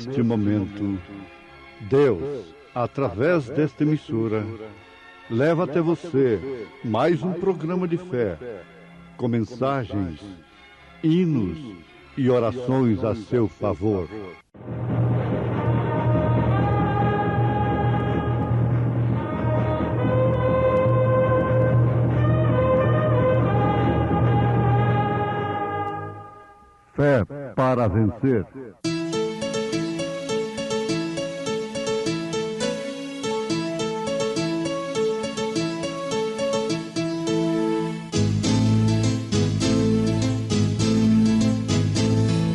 neste momento, Deus, através desta emissora, leva até você mais um programa de fé, com mensagens, hinos e orações a seu favor. Fé para vencer.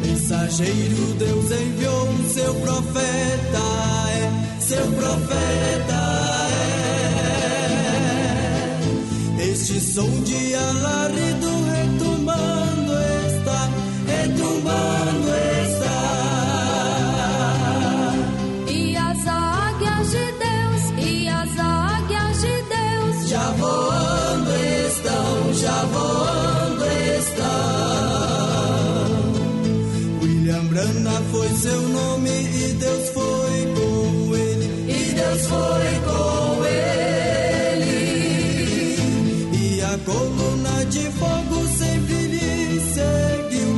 Mensageiro, Deus enviou o seu profeta, seu profeta Este som de alarido retumbando está. E as águias de Deus, já voando estão. William Branham foi seu nome e Deus foi com ele. E a coluna de fogo sempre lhe seguiu.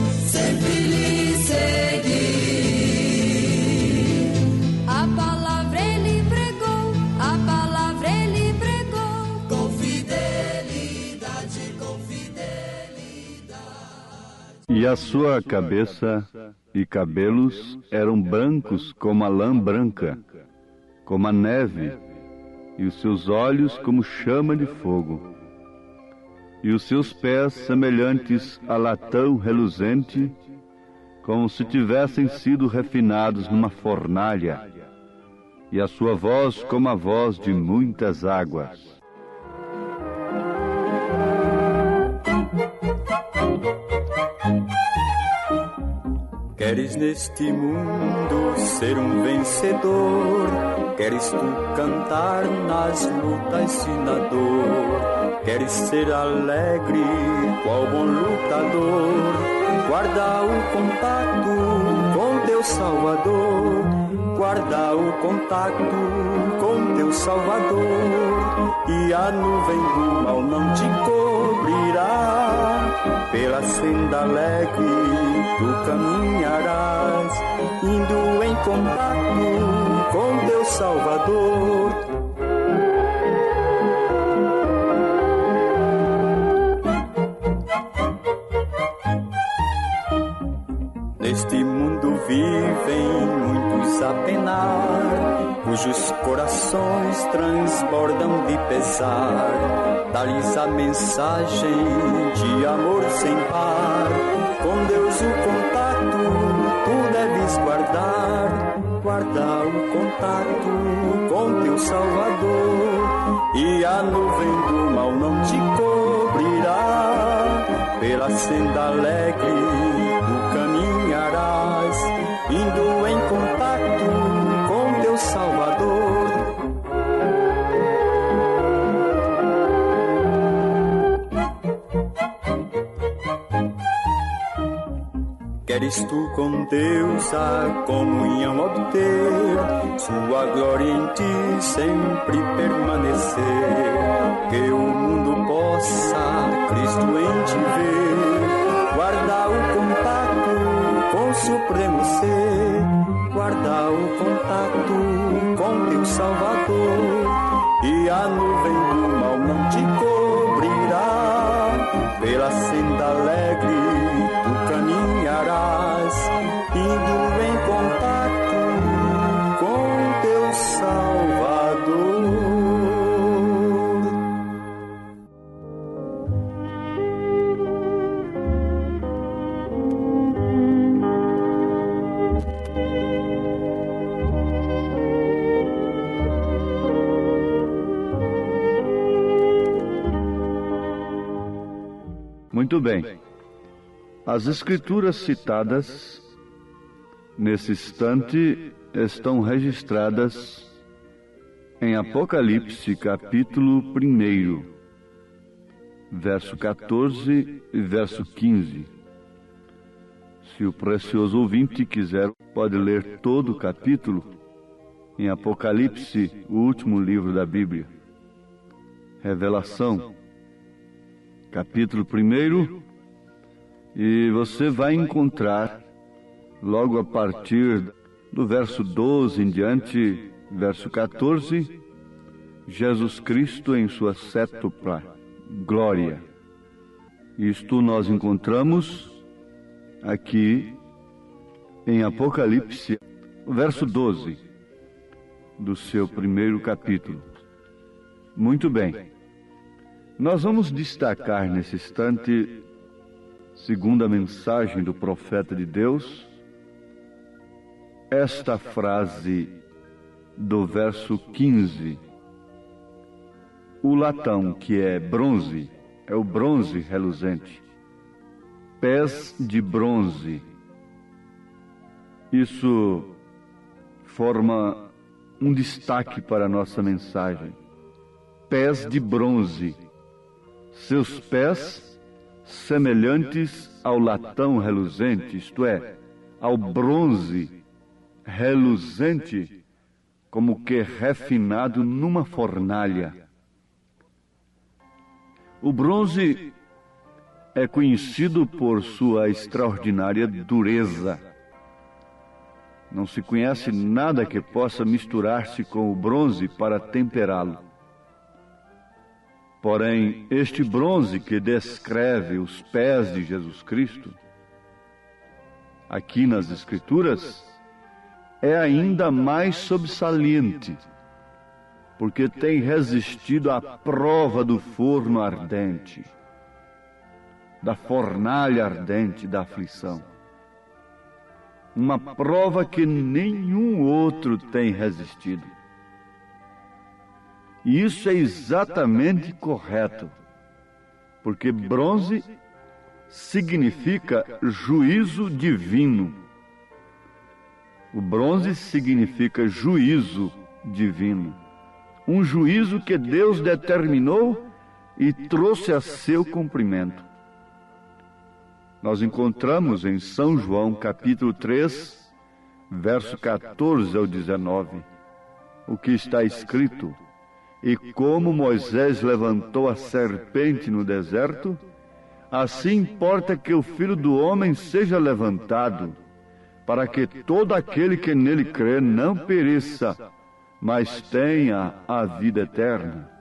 A palavra ele pregou, com fidelidade. E a sua cabeça e cabelos eram brancos como a lã branca, como a neve, e os seus olhos como chama de fogo, e os seus pés semelhantes a latão reluzente, como se tivessem sido refinados numa fornalha, e a sua voz como a voz de muitas águas. Queres neste mundo ser um vencedor? Queres tu cantar nas lutas e na dor? Queres ser alegre, qual bom lutador? Guarda o contato com teu Salvador. Guarda o contato com teu Salvador. E a nuvem do mal não te cobrirá. Pela senda alegre tu caminharás, indo em contato com teu Salvador. Neste mundo vivem muitos a penar, cujos corações transbordam de pesar. Dá-lhes a mensagem de amor sem par. Com Deus o contato tu deves guardar. Guarda o contato com teu Salvador. E a nuvem do mal não te cobrirá. Pela senda alegre tu caminharás, indo em contato com teu Salvador. Queres tu com Deus a comunhão obter, sua glória em ti sempre permanecer, que o mundo possa Cristo em te ver. Guarda o contato com o Supremo Ser, guarda o contato com teu Salvador, e a nuvem do mal não te cobrirá. Pela senda alegre tu caminharás, indo em contato com teu Salvador. Muito bem. As escrituras citadas nesse instante estão registradas em Apocalipse, capítulo 1, verso 14 e verso 15. Se o precioso ouvinte quiser pode ler todo o capítulo em Apocalipse, o último livro da Bíblia. Revelação, capítulo 1, e você vai encontrar, logo a partir do verso 12 em diante, verso 14, Jesus Cristo em sua sétupla glória. Isto nós encontramos aqui em Apocalipse, verso 12 do seu primeiro capítulo. Muito bem, nós vamos destacar nesse instante, segundo a mensagem do profeta de Deus, esta frase do verso 15. O latão, que é bronze, é o bronze reluzente. Pés de bronze. Isso forma um destaque para a nossa mensagem. Pés de bronze. Seus pés semelhantes ao latão reluzente, isto é, ao bronze reluzente, como que refinado numa fornalha. O bronze é conhecido por sua extraordinária dureza. Não se conhece nada que possa misturar-se com o bronze para temperá-lo. Porém, este bronze que descreve os pés de Jesus Cristo, aqui nas Escrituras, é ainda mais sobressalente, porque tem resistido à prova do forno ardente, da fornalha ardente da aflição. Uma prova que nenhum outro tem resistido. E isso é exatamente correto, porque bronze significa juízo divino. O bronze significa juízo divino. Um juízo que Deus determinou e trouxe a seu cumprimento. Nós encontramos em São João, capítulo 3, verso 14 ao 19, o que está escrito: E como Moisés levantou a serpente no deserto, assim importa que o Filho do Homem seja levantado, para que todo aquele que nele crê não pereça, mas tenha a vida eterna.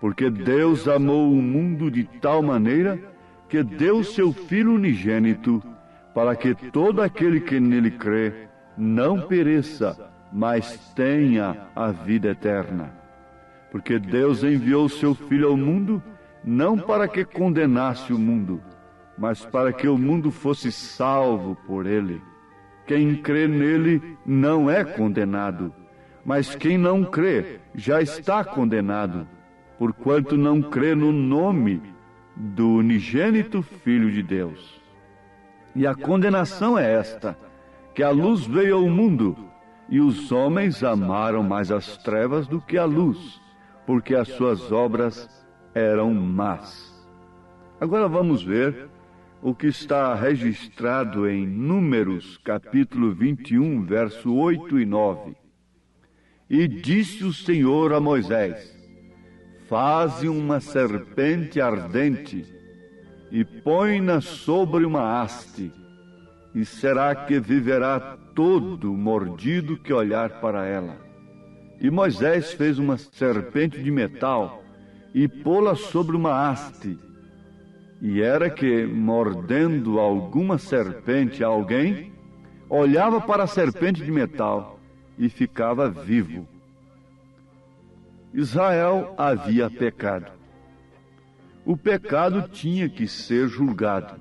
Porque Deus amou o mundo de tal maneira que deu seu Filho unigênito, para que todo aquele que nele crê não pereça, mas tenha a vida eterna. Porque Deus enviou seu Filho ao mundo, não para que condenasse o mundo, mas para que o mundo fosse salvo por ele. Quem crê nele não é condenado, mas quem não crê já está condenado, porquanto não crê no nome do unigênito Filho de Deus. E a condenação é esta, que a luz veio ao mundo, e os homens amaram mais as trevas do que a luz, porque as suas obras eram más. Agora vamos ver o que está registrado em Números, capítulo 21, verso 8 e 9. E disse o Senhor a Moisés: Faze uma serpente ardente e põe-na sobre uma haste, e será que viverá todo mordido que olhar para ela. E Moisés fez uma serpente de metal e pô-la sobre uma haste. E era que, mordendo alguma serpente a alguém, olhava para a serpente de metal e ficava vivo. Israel havia pecado. O pecado tinha que ser julgado.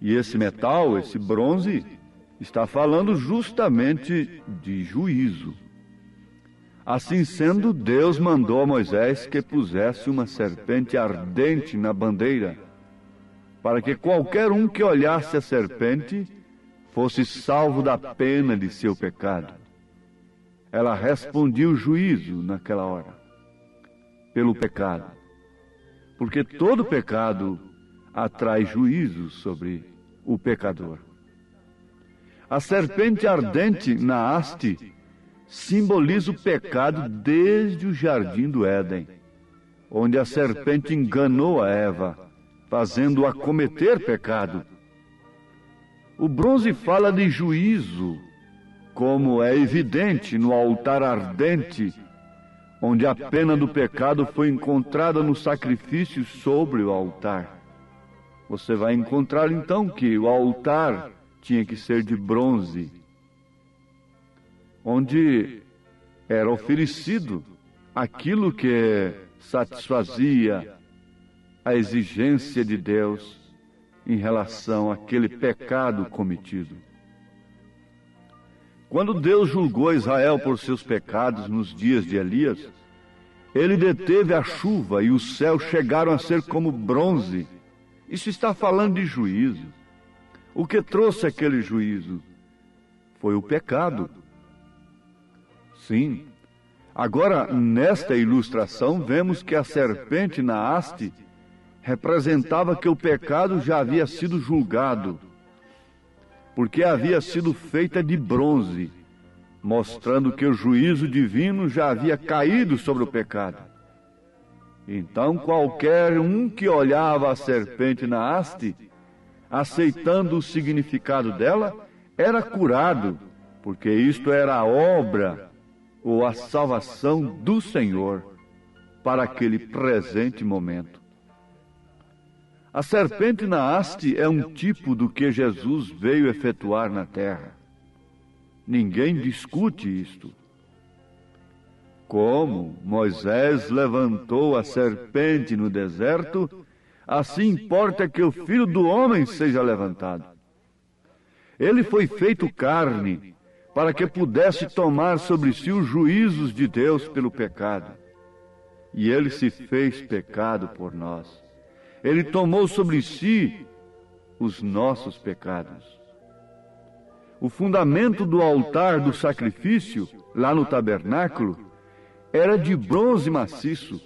E esse metal, esse bronze, está falando justamente de juízo. Assim sendo, Deus mandou a Moisés que pusesse uma serpente ardente na bandeira, para que qualquer um que olhasse a serpente fosse salvo da pena de seu pecado. Ela respondia o juízo naquela hora, pelo pecado, porque todo pecado atrai juízo sobre o pecador. A serpente ardente na haste simboliza o pecado desde o jardim do Éden, onde a serpente enganou a Eva, fazendo-a cometer pecado. O bronze fala de juízo, como é evidente no altar ardente, onde a pena do pecado foi encontrada no sacrifício sobre o altar. Você vai encontrar então que o altar tinha que ser de bronze, onde era oferecido aquilo que satisfazia a exigência de Deus em relação àquele pecado cometido. Quando Deus julgou Israel por seus pecados nos dias de Elias, ele deteve a chuva e os céus chegaram a ser como bronze. Isso está falando de juízo. O que trouxe aquele juízo foi o pecado. Sim. Agora, nesta ilustração, vemos que a serpente na haste representava que o pecado já havia sido julgado, porque havia sido feita de bronze, mostrando que o juízo divino já havia caído sobre o pecado. Então, qualquer um que olhava a serpente na haste, aceitando o significado dela, era curado, porque isto era a obra ou a salvação do Senhor para aquele presente momento. A serpente na haste é um tipo do que Jesus veio efetuar na terra. Ninguém discute isto. Como Moisés levantou a serpente no deserto, assim importa que o Filho do Homem seja levantado. Ele foi feito carne para que pudesse tomar sobre si os juízos de Deus pelo pecado. E ele se fez pecado por nós. Ele tomou sobre si os nossos pecados. O fundamento do altar do sacrifício, lá no tabernáculo, era de bronze maciço,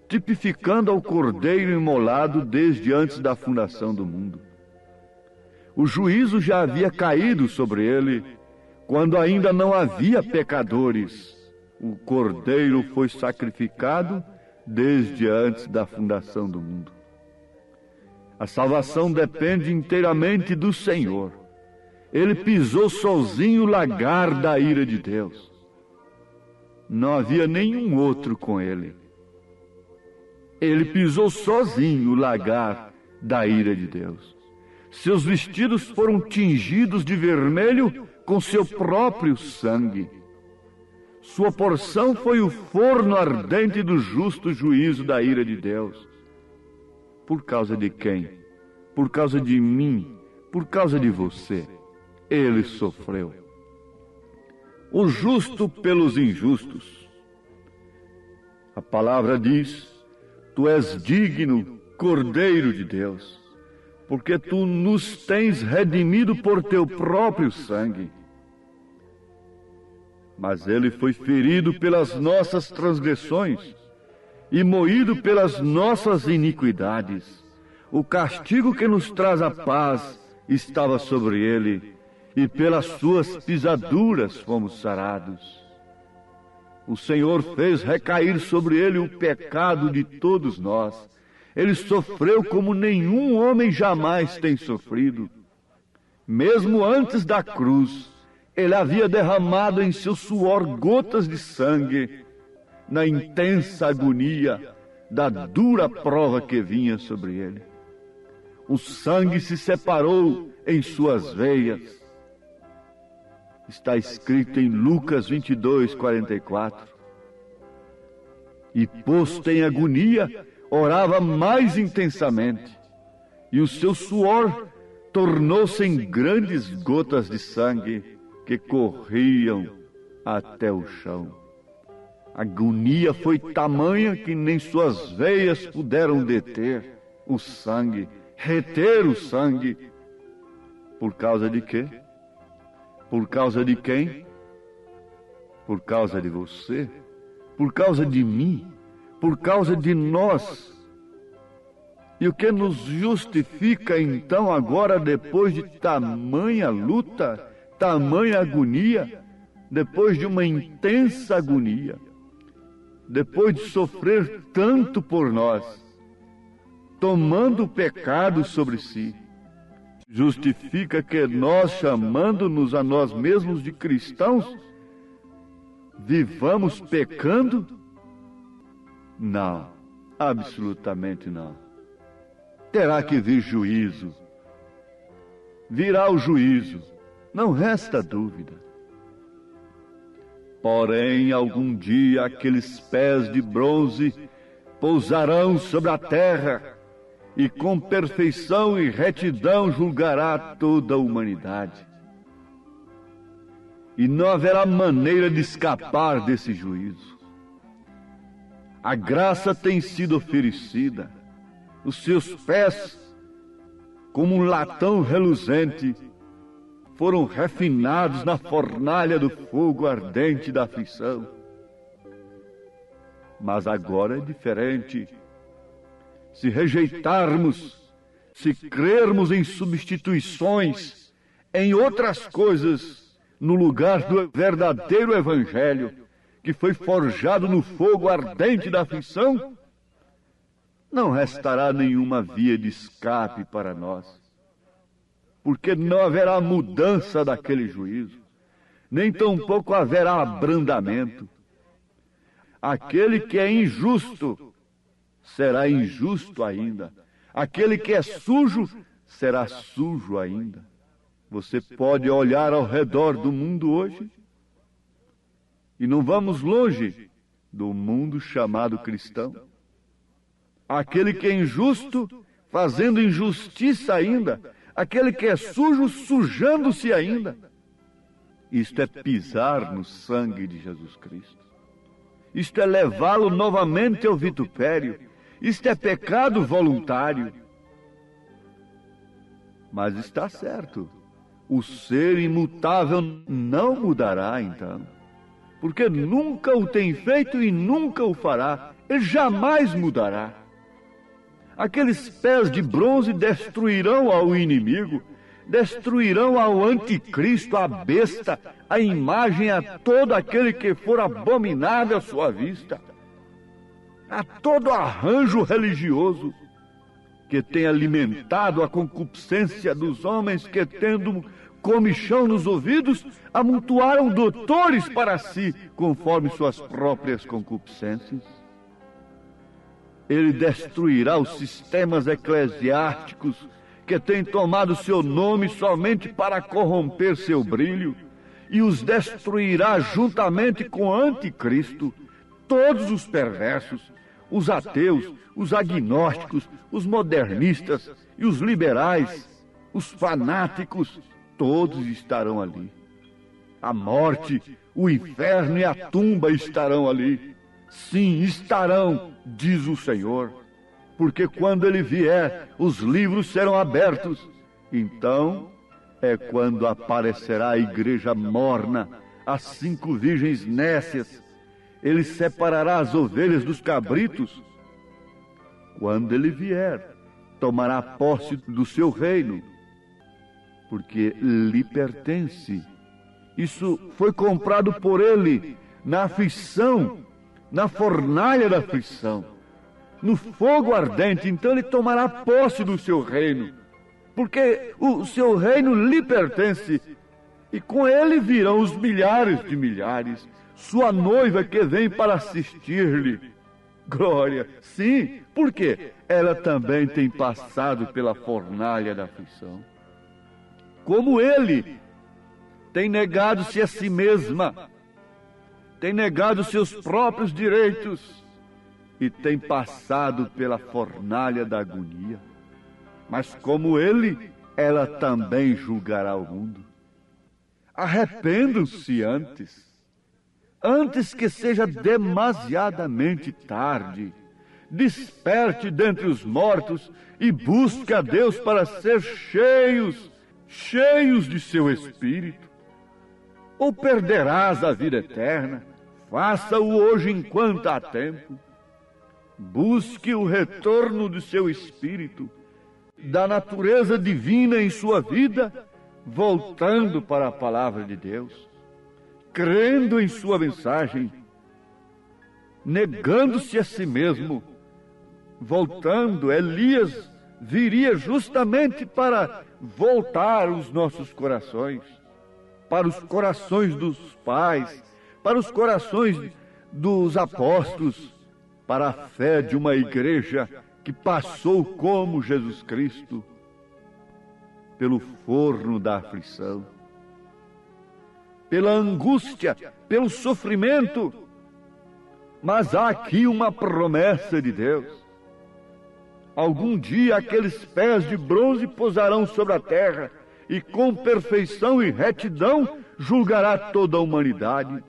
tipificando ao cordeiro imolado desde antes da fundação do mundo. O juízo já havia caído sobre ele, quando ainda não havia pecadores. O cordeiro foi sacrificado desde antes da fundação do mundo. A salvação depende inteiramente do Senhor. Ele pisou sozinho o lagar da ira de Deus. Não havia nenhum outro com ele. Ele pisou sozinho o lagar da ira de Deus. Seus vestidos foram tingidos de vermelho com seu próprio sangue. Sua porção foi o forno ardente do justo juízo da ira de Deus. Por causa de quem? Por causa de mim, por causa de você. Ele sofreu. O justo pelos injustos. A palavra diz: tu és digno, Cordeiro de Deus, porque tu nos tens redimido por teu próprio sangue. Mas ele foi ferido pelas nossas transgressões e moído pelas nossas iniquidades. O castigo que nos traz a paz estava sobre ele, e pelas suas pisaduras fomos sarados. O Senhor fez recair sobre ele o pecado de todos nós. Ele sofreu como nenhum homem jamais tem sofrido. Mesmo antes da cruz, ele havia derramado em seu suor gotas de sangue, na intensa agonia da dura prova que vinha sobre ele. O sangue se separou em suas veias. Está escrito em Lucas 22:44. E posto em agonia, orava mais intensamente, e o seu suor tornou-se em grandes gotas de sangue que corriam até o chão. A agonia foi tamanha que nem suas veias puderam deter o sangue, reter o sangue. Por causa de quê? Por causa de quem? Por causa de você, por causa de mim, por causa de nós. E o que nos justifica então agora, depois de tamanha luta, tamanha agonia, depois de uma intensa agonia, depois de sofrer tanto por nós, tomando o pecado sobre si, justifica que nós, chamando-nos a nós mesmos de cristãos, vivamos pecando? Não, absolutamente não. Terá que vir juízo. Virá o juízo, não resta dúvida. Porém, algum dia aqueles pés de bronze pousarão sobre a terra e com perfeição e retidão julgará toda a humanidade. E não haverá maneira de escapar desse juízo. A graça tem sido oferecida, os seus pés, como um latão reluzente, foram refinados na fornalha do fogo ardente da aflição. Mas agora é diferente. Se rejeitarmos, se crermos em substituições, em outras coisas, no lugar do verdadeiro Evangelho, que foi forjado no fogo ardente da aflição, não restará nenhuma via de escape para nós, porque não haverá mudança daquele juízo, nem tampouco haverá abrandamento. Aquele que é injusto será injusto ainda. Aquele que é sujo será sujo ainda. Você pode olhar ao redor do mundo hoje, e não vamos longe do mundo chamado cristão. Aquele que é injusto, fazendo injustiça ainda. Aquele que é sujo, sujando-se ainda. Isto é pisar no sangue de Jesus Cristo. Isto é levá-lo novamente ao vitupério. Isto é pecado voluntário. Mas está certo. O ser imutável não mudará, então. Porque nunca o tem feito e nunca o fará. Ele jamais mudará. Aqueles pés de bronze destruirão ao inimigo, destruirão ao anticristo, à besta, a imagem, a todo aquele que for abominável à sua vista, a todo arranjo religioso que tem alimentado a concupiscência dos homens que, tendo comichão nos ouvidos, amontoaram doutores para si, conforme suas próprias concupiscências. Ele destruirá os sistemas eclesiásticos que têm tomado seu nome somente para corromper seu brilho, e os destruirá juntamente com o anticristo, todos os perversos, os ateus, os agnósticos, os modernistas e os liberais, os fanáticos, todos estarão ali. A morte, o inferno e a tumba estarão ali. Sim, estarão, diz o Senhor, porque quando Ele vier, os livros serão abertos. Então é quando aparecerá a igreja morna, as 5 virgens nécias. Ele separará as ovelhas dos cabritos. Quando Ele vier, tomará posse do seu reino, porque lhe pertence. Isso foi comprado por Ele na aflição, na fornalha da aflição, no fogo ardente. Então Ele tomará posse do seu reino, porque o seu reino lhe pertence, e com Ele virão os milhares de milhares, sua noiva que vem para assistir-lhe. Glória! Sim, porque ela também tem passado pela fornalha da aflição. Como Ele tem negado-se a si mesma, tem negado seus próprios direitos e tem passado pela fornalha da agonia. Mas como Ele, ela também julgará o mundo. Arrependam-se antes que seja demasiadamente tarde. Desperte dentre os mortos e busque a Deus para ser cheios de seu Espírito. Ou perderás a vida eterna? Faça-o hoje enquanto há tempo. Busque o retorno do seu Espírito, da natureza divina em sua vida, voltando para a palavra de Deus, crendo em sua mensagem, negando-se a si mesmo, voltando. Elias viria justamente para voltar os nossos corações, para os corações dos pais, para os corações dos apóstolos, para a fé de uma igreja que passou como Jesus Cristo pelo forno da aflição, pela angústia, pelo sofrimento. Mas há aqui uma promessa de Deus. Algum dia aqueles pés de bronze pousarão sobre a terra e com perfeição e retidão julgará toda a humanidade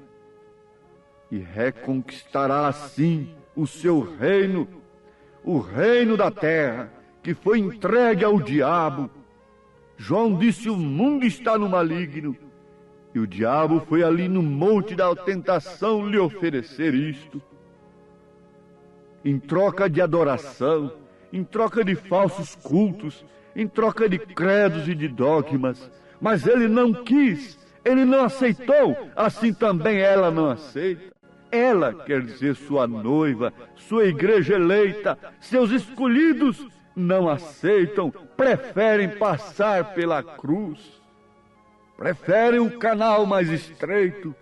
e reconquistará assim o seu reino, o reino da terra que foi entregue ao diabo. João disse: o mundo está no maligno. E o diabo foi ali no monte da tentação lhe oferecer isto. Em troca de adoração, em troca de falsos cultos, em troca de credos e de dogmas. Mas ele não quis, ele não aceitou, assim também ela não aceita. Ela quer dizer sua noiva, sua igreja eleita, seus escolhidos não aceitam, preferem passar pela cruz, preferem o canal mais estreito,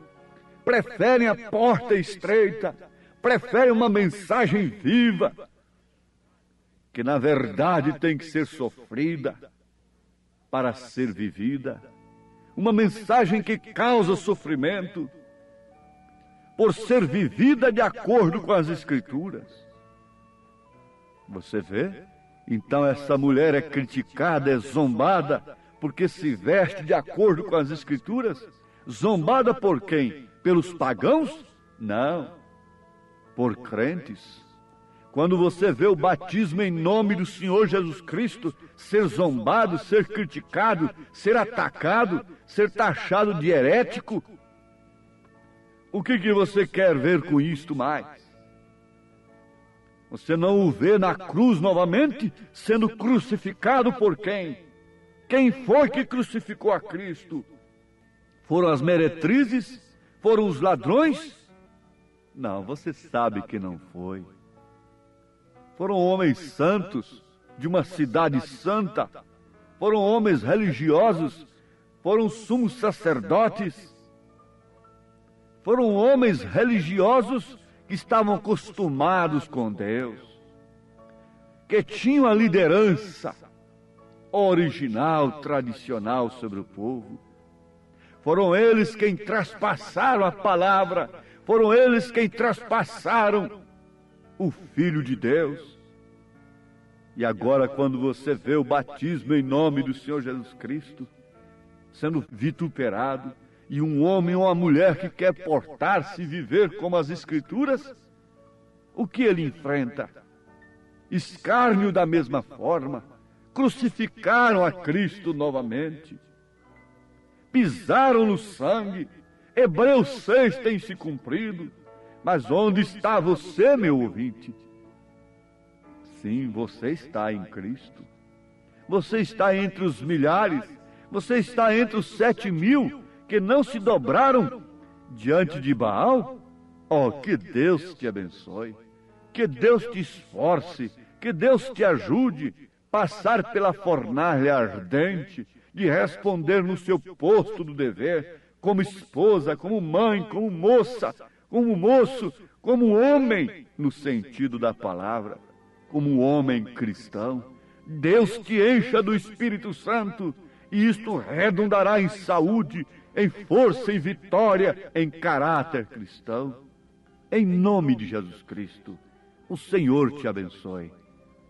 preferem a porta estreita, preferem uma mensagem viva, que na verdade tem que ser sofrida para ser vivida, uma mensagem que causa sofrimento, por ser vivida de acordo com as Escrituras. Você vê? Então essa mulher é criticada, é zombada, porque se veste de acordo com as Escrituras. Zombada por quem? Pelos pagãos? Não, por crentes. Quando você vê o batismo em nome do Senhor Jesus Cristo ser zombado, ser criticado, ser atacado, ser taxado de herético, o que você quer ver com isto mais? Você não o vê na cruz novamente, sendo crucificado por quem? Quem foi que crucificou a Cristo? Foram as meretrizes? Foram os ladrões? Não, você sabe que não foi. Foram homens santos, de uma cidade santa. Foram homens religiosos. Foram sumos sacerdotes. Foram homens religiosos que estavam acostumados com Deus, que tinham a liderança original, tradicional sobre o povo. Foram eles quem traspassaram a palavra, foram eles quem traspassaram o Filho de Deus. E agora, quando você vê o batismo em nome do Senhor Jesus Cristo sendo vituperado, e um homem ou uma mulher que quer portar-se e viver como as Escrituras, o que ele enfrenta? Escárnio da mesma forma. Crucificaram a Cristo novamente. Pisaram no sangue. Hebreus 6 tem se cumprido. Mas onde está você, meu ouvinte? Sim, você está em Cristo. Você está entre os milhares. Você está entre os 7.000 que não se dobraram diante de Baal. Oh, que Deus te abençoe, que Deus te esforce, que Deus te ajude a passar pela fornalha ardente, de responder no seu posto do dever, como esposa, como mãe, como moça, como moço, como homem, no sentido da palavra, como homem cristão. Deus te encha do Espírito Santo, e isto redundará em saúde, em força e vitória, em caráter cristão. Em nome de Jesus Cristo, o Senhor te abençoe.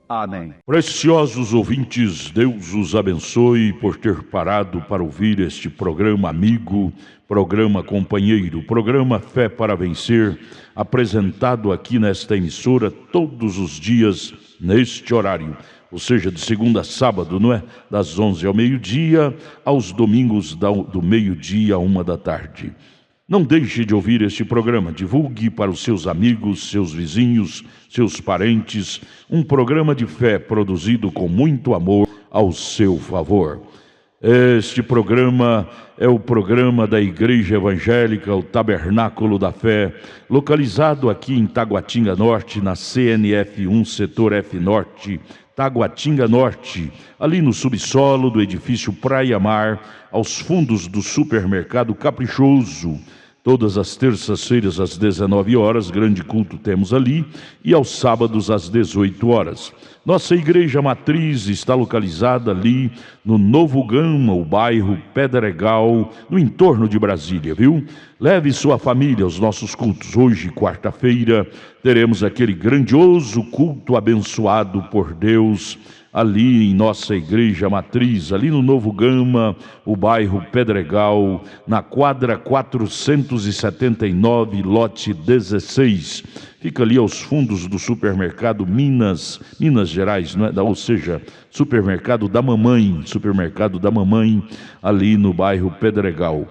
Amém. Preciosos ouvintes, Deus os abençoe por ter parado para ouvir este programa amigo, programa companheiro, programa Fé para Vencer, apresentado aqui nesta emissora todos os dias neste horário. Ou seja, de segunda a sábado, não é? Das 11 ao meio-dia, aos domingos do meio-dia à 1 da tarde. Não deixe de ouvir este programa, divulgue para os seus amigos, seus vizinhos, seus parentes, um programa de fé produzido com muito amor ao seu favor. Este programa é o programa da Igreja Evangélica, o Tabernáculo da Fé, localizado aqui em Taguatinga Norte, na CNF 1, Setor F Norte, Taguatinga Norte, ali no subsolo do edifício Praia Mar, aos fundos do supermercado Caprichoso. Todas as terças-feiras às 19 horas, grande culto temos ali, e aos sábados às 18 horas. Nossa igreja matriz está localizada ali no Novo Gama, o bairro Pedregal, no entorno de Brasília, viu? Leve sua família aos nossos cultos. Hoje, quarta-feira, teremos aquele grandioso culto abençoado por Deus, ali em nossa igreja matriz, ali no Novo Gama, o bairro Pedregal, na quadra 479, lote 16. Fica ali aos fundos do supermercado Minas Gerais, não é? Ou seja, supermercado da mamãe, ali no bairro Pedregal.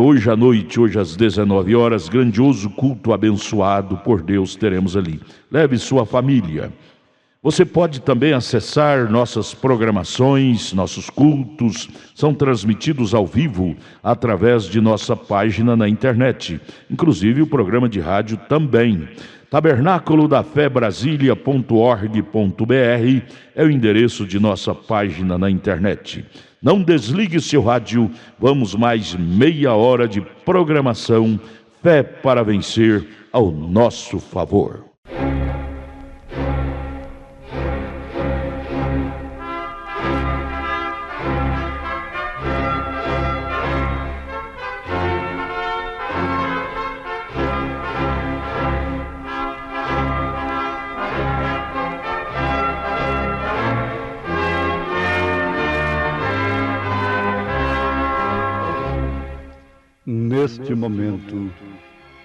Hoje à noite, hoje às 19 horas, grandioso culto abençoado por Deus teremos ali. Leve sua família. Você pode também acessar nossas programações, nossos cultos, são transmitidos ao vivo através de nossa página na internet, inclusive o programa de rádio também. Tabernáculo da Fé Brasília.org.br é o endereço de nossa página na internet. Não desligue seu rádio, vamos mais meia hora de programação, Fé para Vencer ao nosso favor. Neste momento,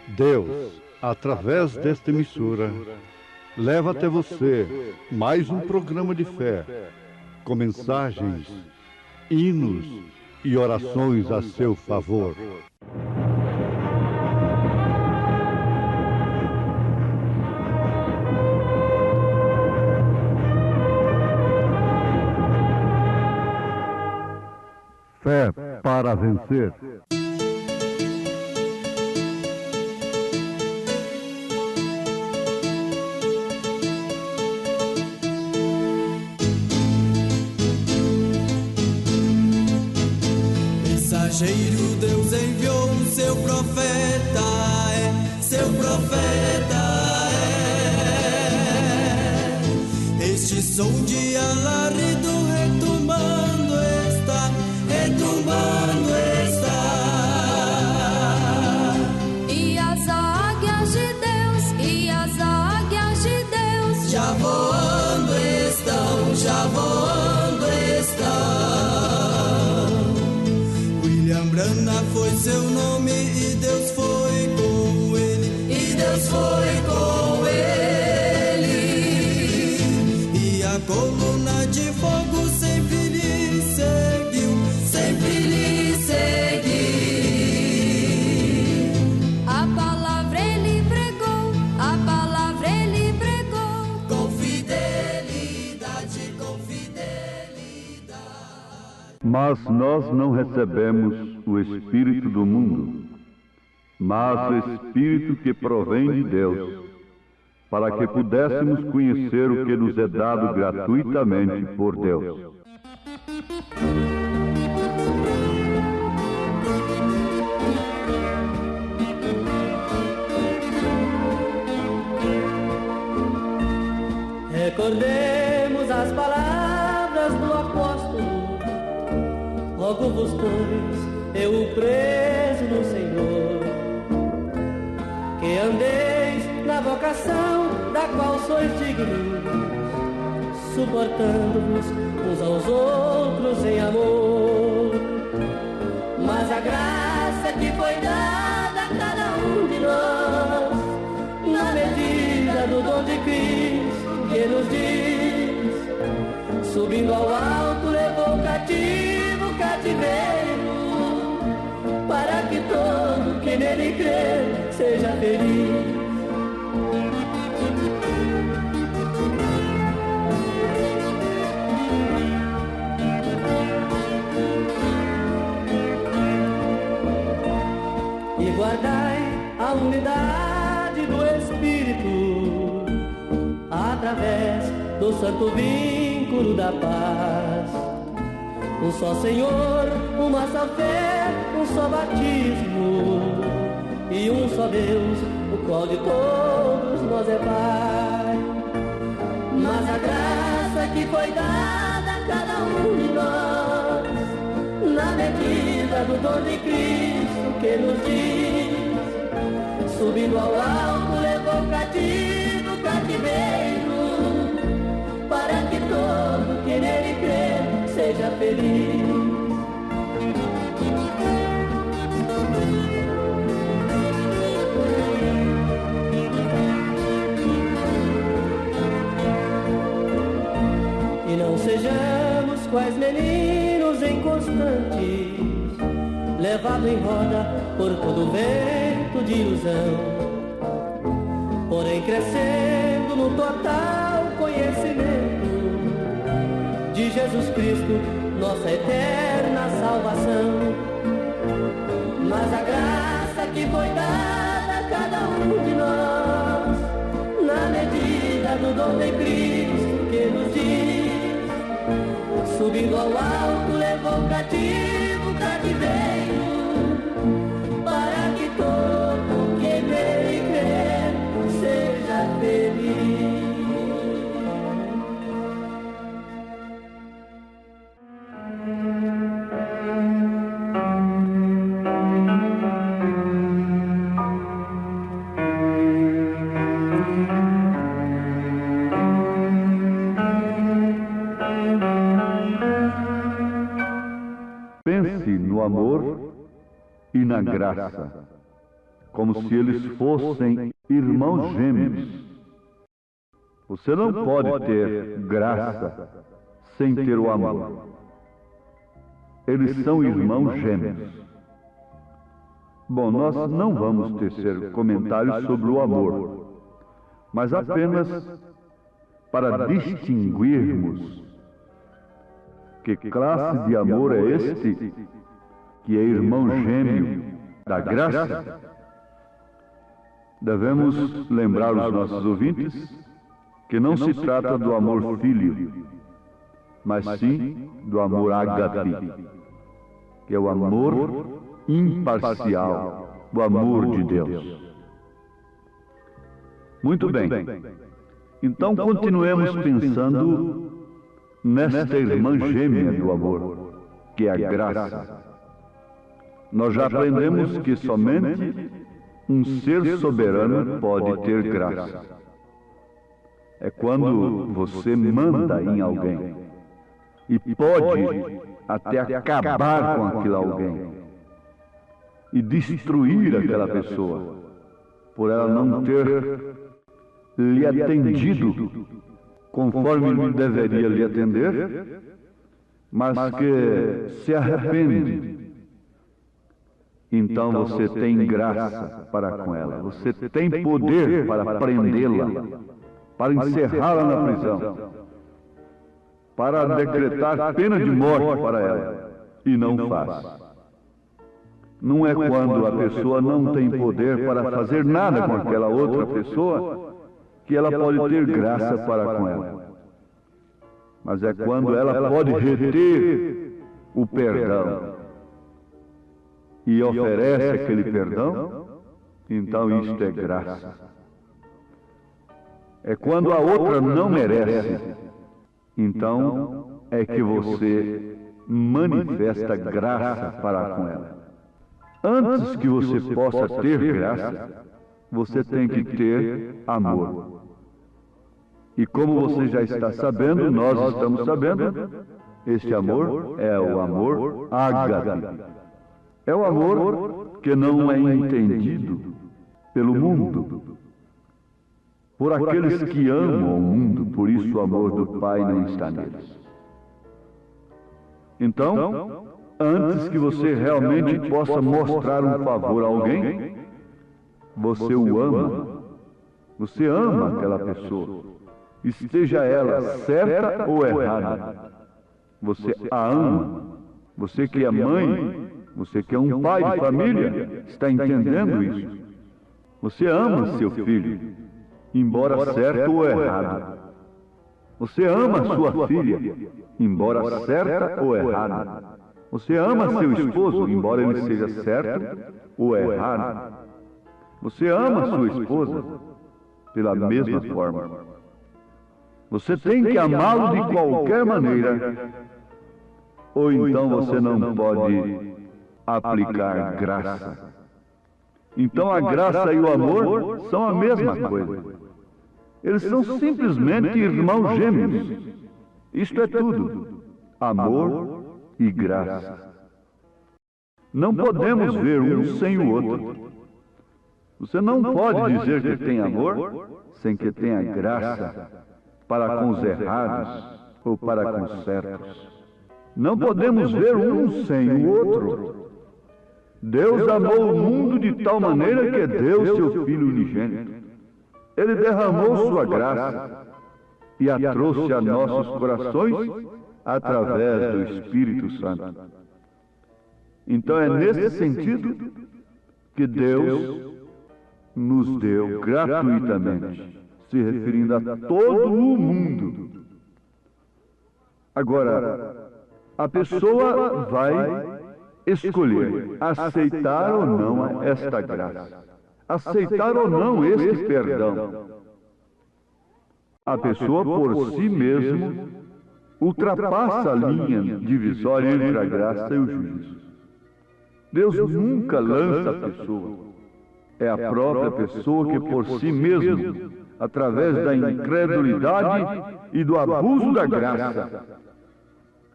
Deus, através desta emissora, leva até você mais um programa de fé, com mensagens, hinos e orações a seu favor. Fé para vencer. Mensageiro Deus enviou o seu profeta, seu profeta Este som de alarido retumbando está, retumbando está. E as águias de Deus, e as águias de Deus já voando estão, já voando estão. William Branham foi seu nome e Deus foi com ele, e Deus foi com ele. E a coluna de fogo sempre lhe seguiu, sempre lhe seguiu. a palavra ele pregou, a palavra ele pregou. Com fidelidade, com fidelidade. Mas nós não recebemos o Espírito do mundo, mas o Espírito que provém de Deus, para que pudéssemos conhecer o que nos é dado gratuitamente por Deus. Recordemos as palavras do apóstolo: rogo-vos, pois, eu preso no Senhor, que andeis na vocação da qual sois dignos, suportando-vos uns aos outros em amor. Mas a graça que foi dada a cada um de nós, na medida do dom de Cristo, que nos diz: subindo ao alto levou cativo o cativeiro, para que todo que nele crê seja feliz. através do santo vínculo da paz. Um só Senhor, uma só fé, um só batismo e um só Deus, o qual de todos nós é Pai. Mas a graça que foi dada a cada um de nós, na medida do dom de Cristo que nos diz, subindo ao alto levou cativo o cativeiro, para que todo que nele crê seja feliz. E não sejamos quais meninos inconstantes, levado em roda por todo vento de ilusão, porém crescendo no total conhecimento de Jesus Cristo, nossa eterna salvação. Mas a graça que foi dada a cada um de nós, na medida do dom de Cristo que nos diz, subindo ao alto levou cativo o cativeiro, para que todo que nele crê seja feliz. Pense no amor e na graça, como se eles fossem irmãos gêmeos. Você não pode ter graça sem ter o amor. Eles são irmãos gêmeos. Bom, nós não vamos tecer comentários sobre o amor, mas apenas para distinguirmos que classe de amor é este que é irmão gêmeo da graça. Devemos lembrar os nossos ouvintes que não se trata do amor fílio, mas sim do amor ágape, que é o amor imparcial, o amor de Deus. Muito bem. Então continuemos pensando nesta irmã gêmea do amor, que é a graça. Nós já aprendemos que somente um ser soberano pode ter graça. É quando você manda em alguém e pode até acabar com aquele alguém e destruir aquela pessoa por ela não ter lhe atendido conforme ele deveria lhe atender, mas que se arrepende. Então você tem graça para com ela, você tem poder para prendê-la, para encerrá-la na prisão, para decretar pena de morte para ela, e não faz. Não é quando a pessoa não tem poder para fazer nada com aquela outra pessoa que ela pode ter graça para com ela. Mas é quando ela pode reter o perdão e oferece aquele perdão, então isto é graça. É quando a outra não merece, então é que você manifesta graça para com ela. Antes que você possa ter graça, você tem que ter amor. E como você já está sabendo, nós estamos sabendo, este amor é o amor ágape. É o amor que não é entendido pelo mundo, por aqueles que amam o mundo, por isso o amor do Pai não está neles. Então, antes que você realmente possa mostrar um favor a alguém, você o ama. Você ama aquela pessoa, esteja ela certa ou errada. Você a ama. Você que é mãe, você que é um pai de família, está entendendo isso? Você ama seu filho, embora certo ou errado. Você ama sua filha, embora certa ou errada. Você ama seu esposo, embora ele seja certo ou errado. Você ama sua esposa pela mesma forma. Você tem que amá-lo de qualquer maneira, ou então você não pode aplicar graça. Então a graça e o amor são a mesma coisa. Eles são simplesmente irmãos gêmeos. Isto é tudo: amor e graça. Não podemos ver um sem o outro. Você não pode dizer que tem amor sem que tenha graça para com os errados ou para com os certos. Não podemos ver um sem o outro. Deus amou o mundo de tal maneira que deu seu Filho unigênito. Ele derramou sua graça e a trouxe a nossos corações através do Espírito Santo. Então é nesse sentido que Deus nos deu gratuitamente, se referindo a todo o mundo. Agora, a pessoa vai escolher aceitar ou não esta graça, aceitar ou não este perdão. A pessoa por si mesma ultrapassa a linha divisória entre a graça e o juízo. Deus nunca lança a pessoa. É a própria pessoa que por si mesmo, através da incredulidade e do abuso da graça,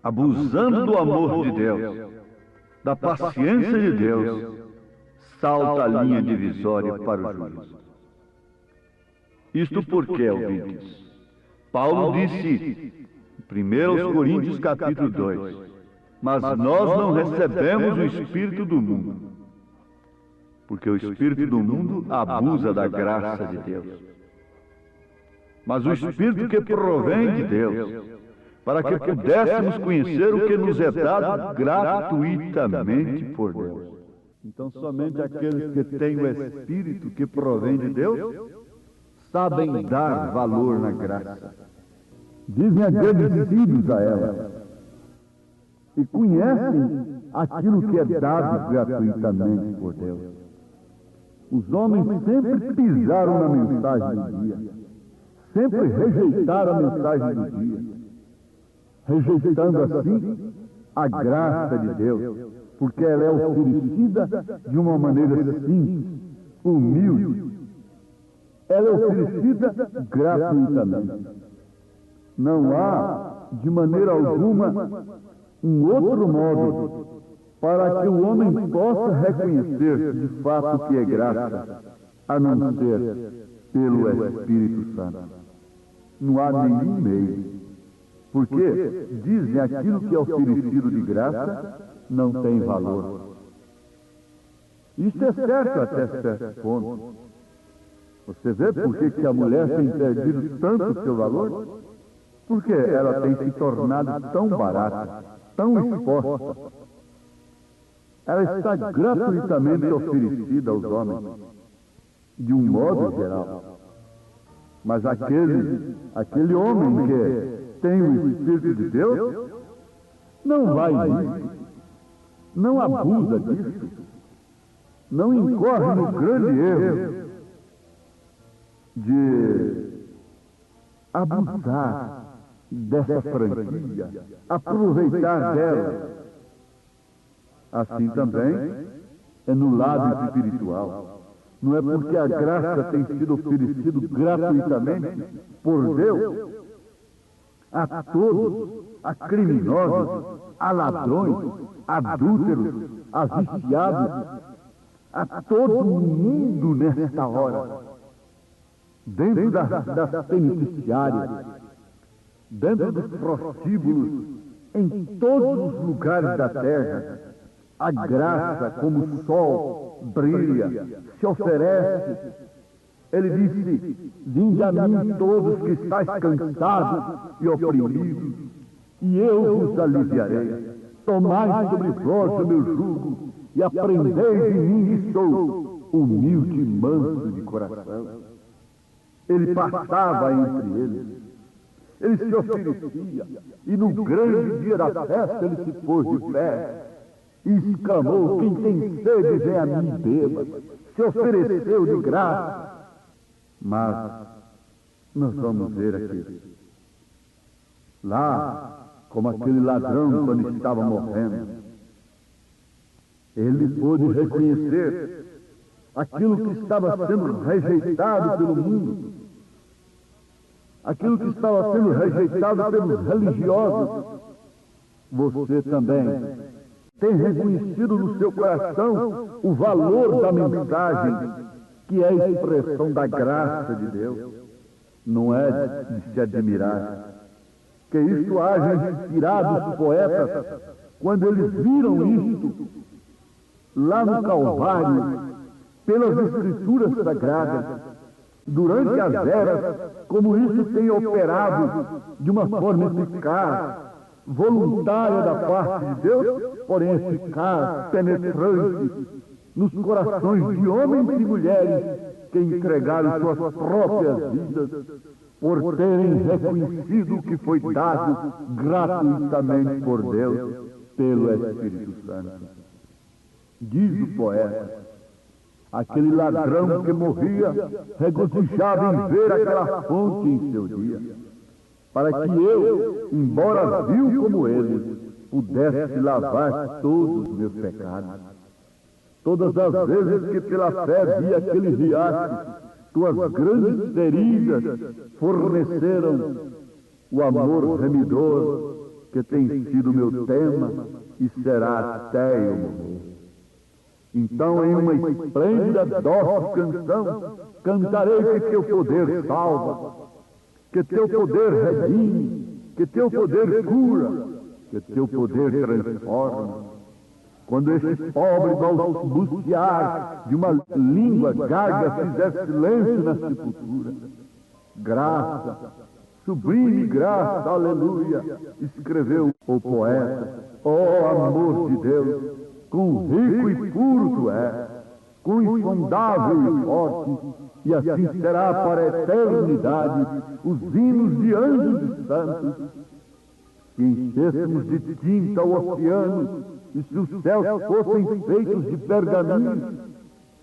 abusando do amor de Deus, da paciência de Deus, salta a linha divisória para o juízo. Isto porque, ouvintes, Paulo disse, em 1 Coríntios capítulo 2, mas nós não recebemos o Espírito do mundo, porque o Espírito do mundo abusa da graça de Deus. Mas o Espírito que provém de Deus, para que pudéssemos conhecer o que nos é dado gratuitamente por Deus. Então, somente aqueles que têm o Espírito que provém de Deus sabem dar valor na graça. Dizem agradecidos a ela e conhecem aquilo que é dado gratuitamente por Deus. Os homens sempre pisaram na mensagem do dia, sempre rejeitaram a mensagem do dia, rejeitando assim a graça de Deus, porque ela é oferecida de uma maneira simples, humilde. Ela é oferecida gratuitamente. Não há, de maneira alguma, um outro modo para que o homem possa reconhecer de fato o que é graça, a não ser pelo Espírito Santo. Não há nenhum meio. Porque dizem aquilo que é oferecido de graça não tem valor. Isso é certo até certo ponto. Você vê por que a mulher tem perdido tanto o seu valor? Porque ela tem se tornado tão barata, tão exposta. Ela está gratuitamente oferecida aos homens, de um modo geral. Mas aquele homem que tem o Espírito de Deus, não vai nisso, não abusa disso, não incorre no grande erro de abusar dessa franquia, aproveitar dela. Assim também é no lado espiritual. Não é porque a graça tem sido oferecida gratuitamente por Deus a todos, a criminosos, a ladrões, a adúlteros, a viciados, a todo mundo nesta hora, dentro das penitenciárias, dentro dos prostíbulos, em todos os lugares da terra. A graça, como o sol, brilha, se oferece. Ele disse, vinde a mim todos que estáis cansados e oprimidos, e eu vos aliviarei. Tomai sobre vós o meu jugo, e aprendeis de mim que sou humilde e manso de coração. Ele passava entre eles, ele se oferecia, e no grande dia da festa ele se pôs de pé e exclamou: quem tem sede, vem a mim e beba. Se ofereceu de graça. Mas nós vamos ver aqui, lá, como aquele ladrão quando estava morrendo, ele pôde reconhecer aquilo que estava sendo rejeitado pelo mundo, aquilo que estava sendo rejeitado pelos religiosos. Você também tem reconhecido no seu coração o valor da mensagem, que é a expressão da graça de Deus. Não é de se admirar que isto haja inspirado os poetas quando eles viram isto lá no Calvário, pelas Escrituras Sagradas, durante as eras, como isso tem operado de uma forma eficaz, voluntária da parte de Deus, porém eficaz, penetrante, nos corações de homens e mulheres que entregaram suas próprias vidas por terem reconhecido o que foi dado gratuitamente por Deus pelo Espírito Santo. Diz o poeta: aquele ladrão que morria regozijava em ver aquela fonte em seu dia, para que eu, embora vil como ele, pudesse lavar todos os meus pecados. Todas as vezes que pela fé vi aquele riacho, tuas grandes feridas forneceram o amor remidor que tem sido meu tema e será até eu morrer. Então, em uma esplêndida, doce canção, cantarei que teu poder salva, que teu poder redime, que teu poder cura, que teu poder transforma. Quando esse pobre balbuciar de uma língua gaga fizer silêncio na sepultura, graça, sublime graça, aleluia, escreveu o poeta: ó amor de Deus, quão rico e puro tu és, quão insondável e forte, e assim será para a eternidade os hinos de anjos e santos. Se enchêssemos de tinta o oceano, e se os céus fossem feitos de pergaminho,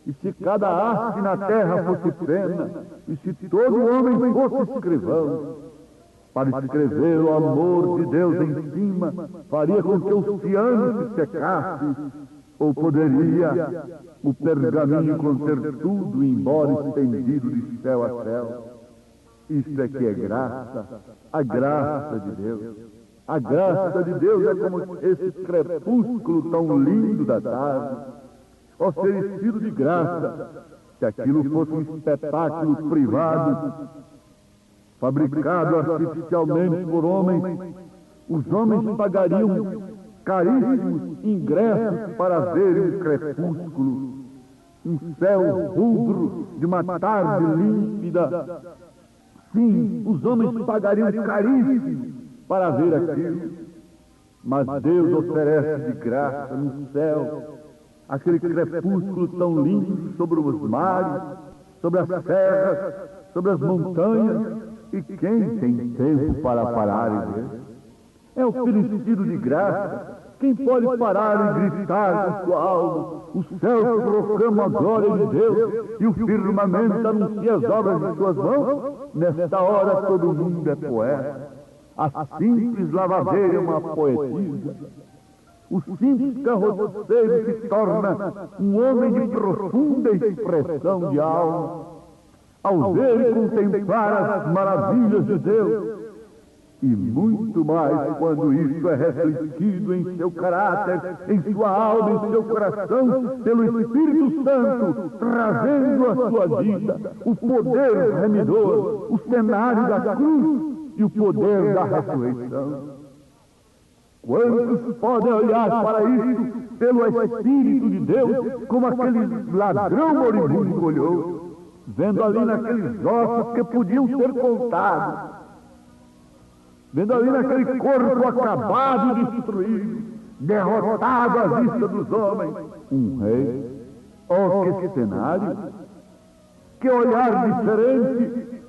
e se cada haste na terra fosse pena, e se todo homem fosse escrivão, para escrever o amor de Deus em cima, faria com que o oceano se secasse, ou poderia o pergaminho conter tudo, embora estendido de céu a céu. Isto é que é graça, a graça de Deus. A graça de Deus é como esse crepúsculo tão lindo da tarde, oferecido de graça. Se aquilo fosse um espetáculo privado, fabricado artificialmente por homens, os homens pagariam caríssimos ingressos para ver um crepúsculo, um céu rubro de uma tarde límpida. Sim, os homens pagariam caríssimos para ver aquilo, mas Deus oferece de graça no céu aquele crepúsculo tão lindo sobre os mares, sobre as serras, sobre as montanhas, e quem tem tempo para parar e ver? É oferecido de graça. Quem pode parar e gritar com sua alma? O céu proclama a glória de Deus e o firmamento anuncia as obras de suas mãos. Nesta hora todo mundo é poeta. A simples lavadeira é uma poetisa. O simples carroceiro se torna um homem de profunda expressão de alma, ao ver e contemplar as maravilhas de Deus. E muito mais quando isso é refletido em seu caráter, em sua alma, em seu coração, pelo Espírito Santo, trazendo à sua vida o poder remidor, o cenário da cruz e o poder da ressurreição. Quantos podem olhar para isso pelo Espírito de Deus, como aquele ladrão moribundo olhou, vendo ali naqueles ossos que podiam ser contados, vendo ali naquele corpo acabado e destruído, derrotado à vista dos homens, um rei. Oh, que cenário! Que olhar diferente!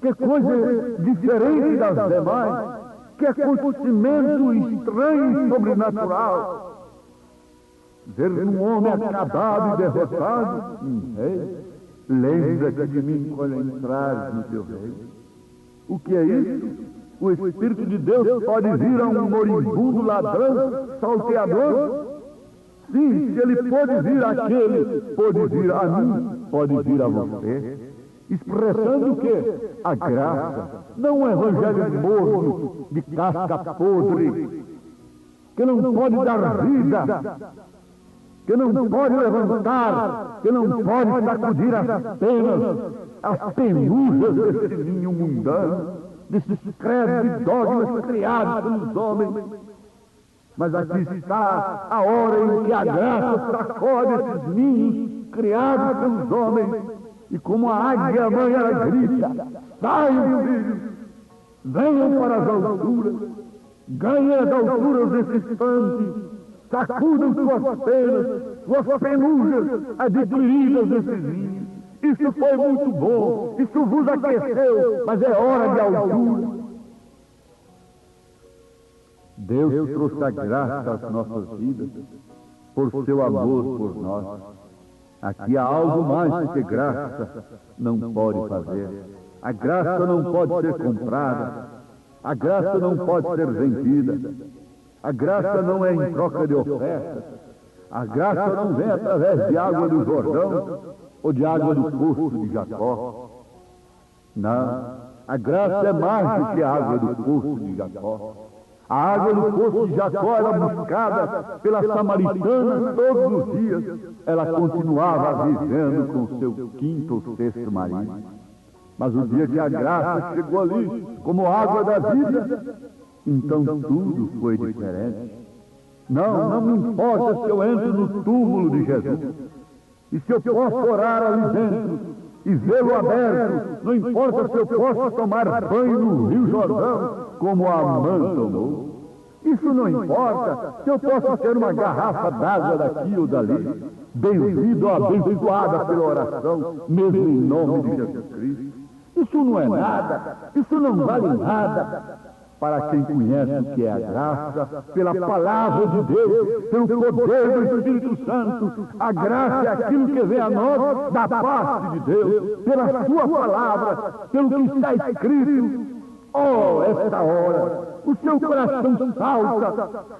que coisa diferente das demais, que acontecimento estranho e sobrenatural. Ver um homem acabado e derrotado, rei, lembra-te de mim quando entrares no teu reino. O que é isso? O Espírito de Deus pode vir a um moribundo, ladrão, salteador? Sim, se ele pode vir àquele, pode vir a mim, pode vir a você. Expressando o quê? A graça, não um evangelho morno, de casca podre, que não pode dar vida, que não pode levantar, que não pode sacudir as penas, as penujas desse ninho mundano, desses credos e dogmas criados pelos homens. Mas aqui está a hora em que a graça sacode esses ninhos criados pelos homens, e como a águia mãe ela grita: saiam, filhos, venham para as alturas, ganhem as alturas desse instante, sacudam suas penas, suas penujas adquiridas nesses ninhos. Isso foi muito bom, isso vos aqueceu, mas é hora de altura. Deus trouxe a graça às nossas vidas por seu amor por nós. Aqui há algo mais que graça não pode fazer. A graça não pode ser comprada. A graça não pode ser vendida. A graça não é em troca de ofertas. A graça não vem através de água do Jordão ou de água do poço de Jacó. Não, a graça é mais do que a água do poço de Jacó. A água do poço de Jacó era buscada pela samaritana todos os dias. Ela continuava vivendo com seu quinto ou sexto marido. Mas o dia que a graça chegou ali, como água da vida, então tudo foi diferente. Não me importa se eu entro no túmulo de Jesus. E se eu posso orar ali dentro e vê-lo aberto, não importa se eu posso tomar banho no Rio Jordão, como a Amã tomou. Isso não importa se eu posso ter uma garrafa d'água daqui ou dali, benzido ou abençoada pela oração, mesmo em nome de Jesus Cristo. Isso não é nada, isso não vale nada. Para quem conhece o que é a graça, pela palavra de Deus, pelo poder do Espírito Santo, a graça é aquilo que vem a nós da parte de Deus, pela sua palavra, pelo que está escrito. Oh, esta hora, o seu coração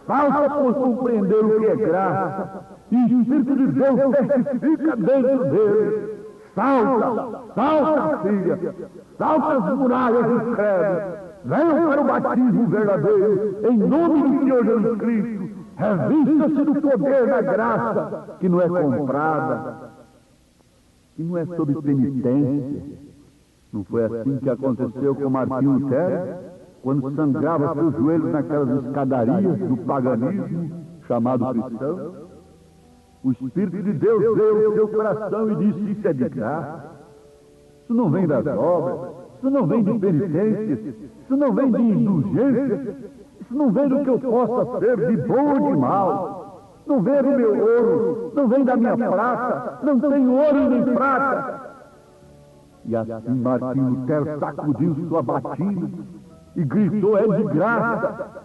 salta por compreender o que é graça, e o Espírito de Deus testifica dentro dele. Salta, filha, salta as muralhas dos credos, venham para o batismo verdadeiro, em nome do Senhor Jesus Cristo, revista-se do poder da graça, que não é comprada, que não é sob penitência. Não foi assim que aconteceu com Martinho Lutero, quando sangrava seus joelhos naquelas escadarias do paganismo chamado cristão? O Espírito de Deus veio ao seu coração e disse: isso é de graça. Isso não vem das obras, isso não vem de penitências, isso não vem de indulgências, isso não vem do que eu possa ser de bom ou de mal. Não vem do meu ouro, não vem da minha prata, não tenho ouro nem prata. E assim Martinho Lutero sacudiu sua batina e gritou: é de graça,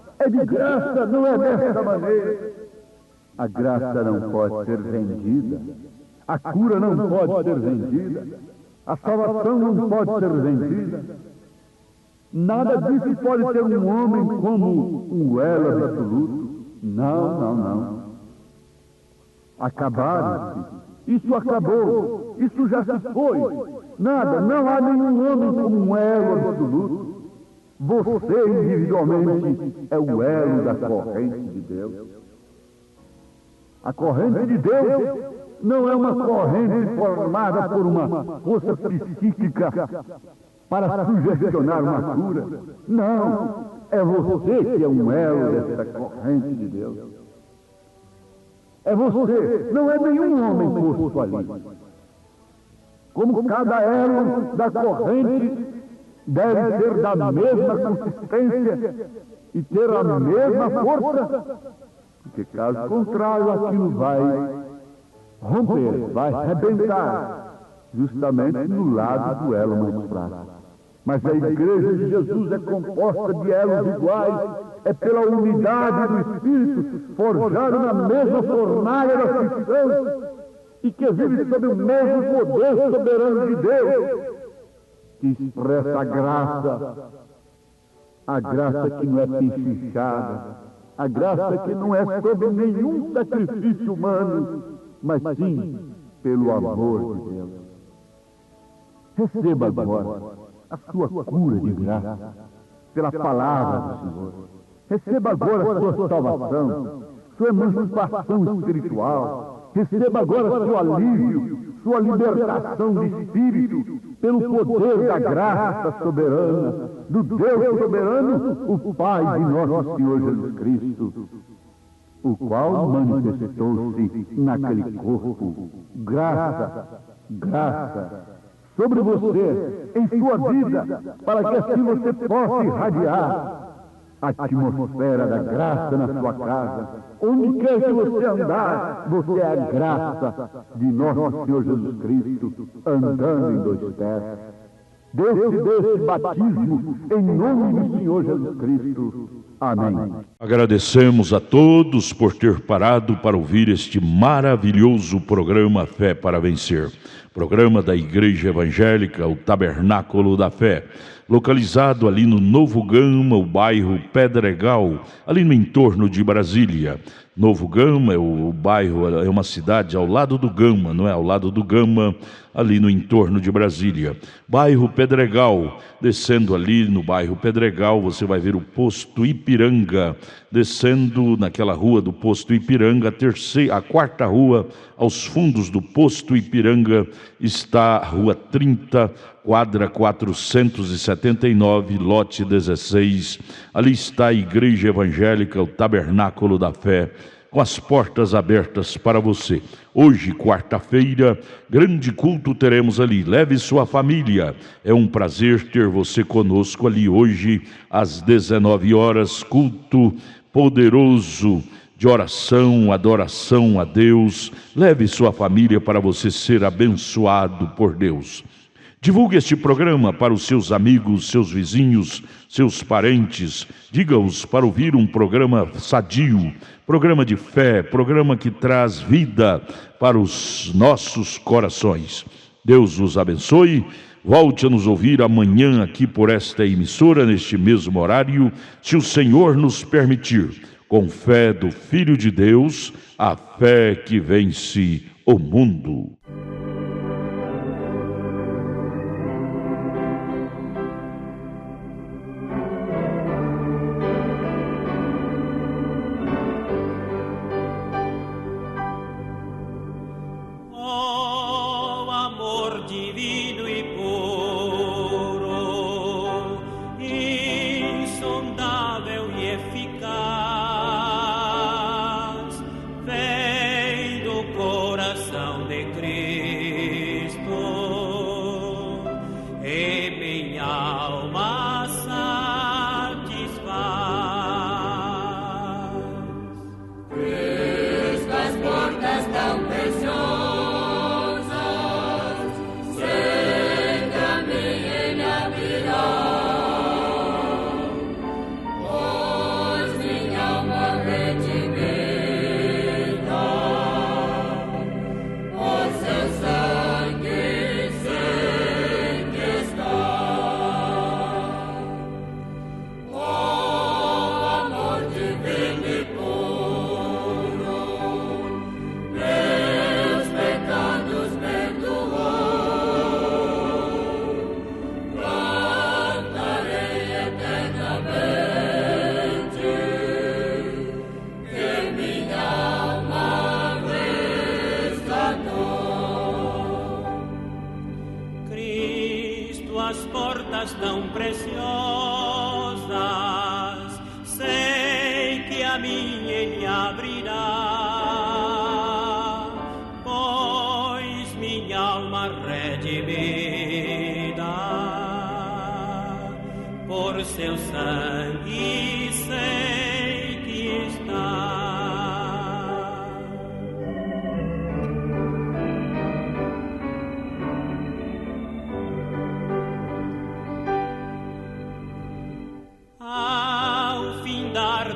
não é dessa maneira. A graça não pode ser vendida, a cura não pode ser vendida, a salvação não pode ser vendida. Nada disso pode ser um homem como um elo absoluto. Não. Acabaram-se. Isso acabou. Isso já se foi. Nada, não há nenhum homem como um elo absoluto. Você individualmente é o elo da corrente de Deus. A corrente de Deus não é uma corrente formada por uma força psíquica para sugestionar uma cura. Não, é você que é um elo dessa corrente de Deus. É você, não é nenhum homem posto ali. Como cada elo da corrente deve ser da mesma consistência e ter a mesma força, porque caso contrário aquilo vai romper, vai arrebentar, justamente no lado do elo mais fraco. Mas a Igreja de Jesus é composta de elos iguais, é pela unidade do Espírito, forjado na mesma fornalha da cristã, e que vive sob o mesmo poder soberano de Deus, que expressa a graça que não é pechinchada, a graça que não é sob nenhum sacrifício humano, mas sim pelo amor de Deus. Receba agora a sua cura de graça pela palavra do Senhor. Receba agora a sua salvação, sua emancipação espiritual. Receba agora seu alívio, sua libertação de espírito pelo poder da graça soberana, do Deus soberano, o Pai de nosso Senhor Jesus Cristo, o qual manifestou-se naquele corpo. Graça sobre você, em sua vida, para que assim você possa irradiar a atmosfera da graça na sua casa. Onde quer que você andar, você é a graça de nosso Senhor Jesus Cristo, andando em dois pés. Desse batismo, em nome do Senhor Jesus Cristo. Amém. Agradecemos a todos por ter parado para ouvir este maravilhoso programa Fé para Vencer. Programa da Igreja Evangélica, o Tabernáculo da Fé, localizado ali no Novo Gama, o bairro Pedregal, ali no entorno de Brasília. Novo Gama é o bairro, é uma cidade ao lado do Gama, não é? Ao lado do Gama, ali no entorno de Brasília. Bairro Pedregal, descendo ali no bairro Pedregal, você vai ver o posto Ipiranga. Descendo naquela rua do posto Ipiranga, a quarta rua, aos fundos do posto Ipiranga, está a rua 30, quadra 479, lote 16. Ali está a Igreja Evangélica, o Tabernáculo da Fé, com as portas abertas para você. Hoje, quarta-feira, grande culto teremos ali. Leve sua família. É um prazer ter você conosco ali hoje, às 19 horas, culto poderoso de oração, adoração a Deus. Leve sua família para você ser abençoado por Deus. Divulgue este programa para os seus amigos, seus vizinhos, seus parentes. Diga-os para ouvir um programa sadio, programa de fé, programa que traz vida para os nossos corações. Deus os abençoe. Volte a nos ouvir amanhã aqui por esta emissora, neste mesmo horário, se o Senhor nos permitir. Com fé do Filho de Deus, a fé que vence o mundo.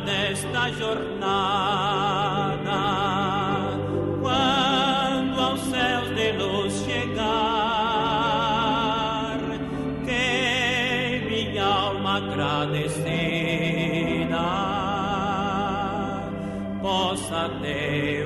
desta jornada, quando aos céus de luz chegar, que minha alma agradecida possa Deus